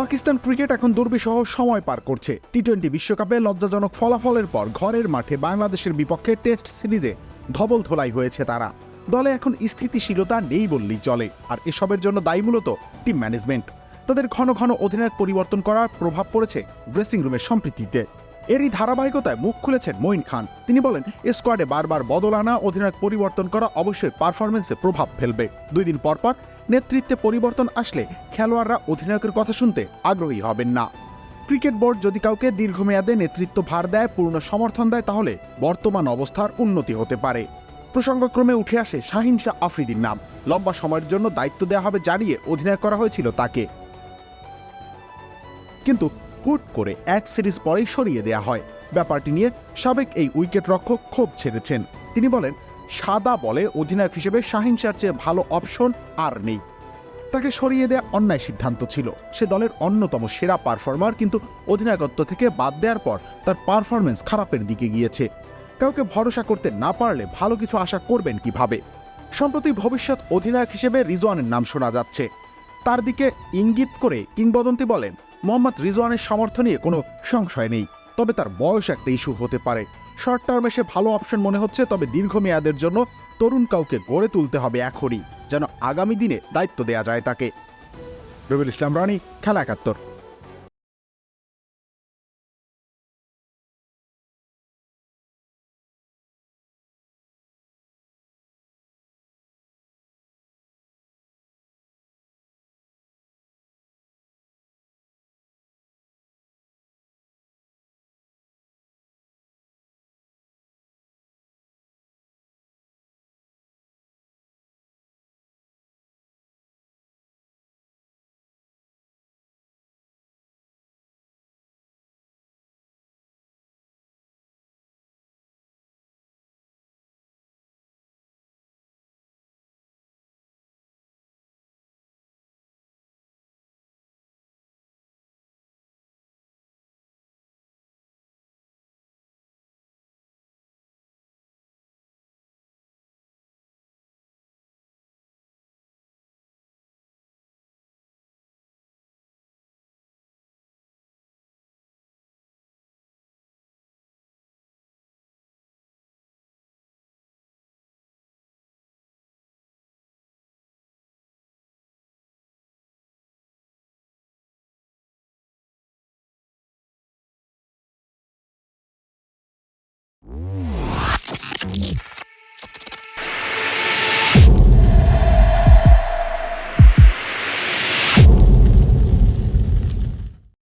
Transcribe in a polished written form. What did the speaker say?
Pakistan cricket এখন দুর্বিষহ সময় পার করছে। টি-20 বিশ্বকাপে লজ্জাজনক ফলাফলের পর ঘরের মাঠে বাংলাদেশের বিপক্ষে টেস্ট সিরিজে ধবল ধোলাই হয়েছে তারা। দলে এখন স্থিতিশীলতা নেই বললেই চলে, আর এসবের জন্য দায়ী মূলত টিম ম্যানেজমেন্ট। তাদের ঘন ঘন অধিনায়ক পরিবর্তন করার প্রভাব পড়েছে ড্রেসিং রুমের সম্প্রীতিতে। এরই ধারাবাহিকতায় মুখ খুলেছেন মঈন খান। তিনি বলেন, স্কোয়াডে বারবার বদল আনা, অধিনায়ক পরিবর্তন করা অবশ্যই পারফরমেন্সে প্রভাব ফেলবে। 2 দিন পর পর নেতৃত্বে পরিবর্তন আসলে খেলোয়াড়রা অধিনায়কের কথা শুনতে আগ্রহী হবেন না। ক্রিকেট বোর্ড যদি কাউকে দীর্ঘমেয়াদে নেতৃত্ব ভার দেয়, পূর্ণ সমর্থন দেয়, তাহলে বর্তমান অবস্থার উন্নতি হতে পারে। প্রসঙ্গক্রমে উঠে আসে শাহিন শাহ আফ্রিদির নাম। লম্বা সময়ের জন্য দায়িত্ব দেওয়া হবে জানিয়ে অধিনায়ক করা হয়েছিল তাকে, কিন্তু হুট করে এক সিরিজ পরেই সরিয়ে দেয়া হয়। ব্যাপারটি নিয়ে সাবেক এই উইকেট রক্ষক ক্ষোভ ছেড়েছেন। তিনি বলেন, সাদা বলে অধিনায়ক হিসেবে শাহিন শাহর চেয়ে ভালো অপশন আর নেই। তাকে সরিয়ে দেয়া অন্যায় সিদ্ধান্ত ছিল। সে দলের অন্যতম সেরা পারফর্মার, কিন্তু অধিনায়কত্ব থেকে বাদ দেওয়ার পর তার পারফরমেন্স খারাপের দিকে গিয়েছে। কাউকে ভরসা করতে না পারলে ভালো কিছু আশা করবেন কিভাবে? সম্প্রতি ভবিষ্যৎ অধিনায়ক হিসেবে রিজওয়ানের নাম শোনা যাচ্ছে। তার দিকে ইঙ্গিত করে কিংবদন্তি বলেন, মোহাম্মদ রিজওয়ানের সামর্থ্য নিয়ে কোনো সংশয় নেই, তবে তার বয়স একটা ইস্যু হতে পারে। শর্ট টার্মে সে ভালো অপশন মনে হচ্ছে, তবে দীর্ঘমেয়াদের জন্য তরুণ কাউকে গড়ে তুলতে হবে এখনই, যেন আগামী দিনে দায়িত্ব দেয়া যায় তাকে। রবিউল ইসলাম রানী, খেলা ৭১।